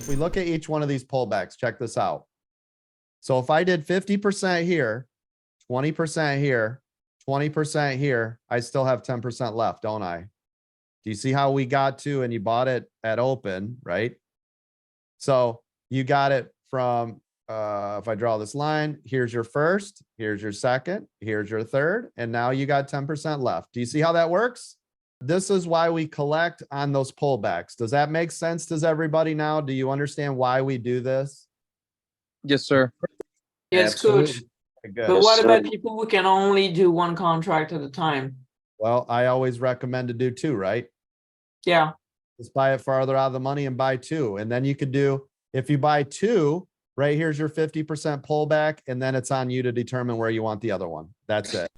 if we look at each one of these pullbacks, check this out. So if I did 50% here, 20% here, 20% here, I still have 10% left, don't I? Do you see how we got to, and you bought it at open, right? So you got it from, if I draw this line, here's your first, here's your second, here's your third, and now you got 10% left. Do you see how that works? This is why we collect on those pullbacks. Does that make sense? Does everybody now? Do you understand why we do this? Yes, sir. Yes, coach. Okay, good. But what sir. about people who can only do one contract at a time? Well, I always recommend to do two, right? Yeah, Just buy it farther out of the money and buy two. And then you could do, if you buy two, right, here's your 50% pullback, and then it's on you to determine where you want the other one. That's it.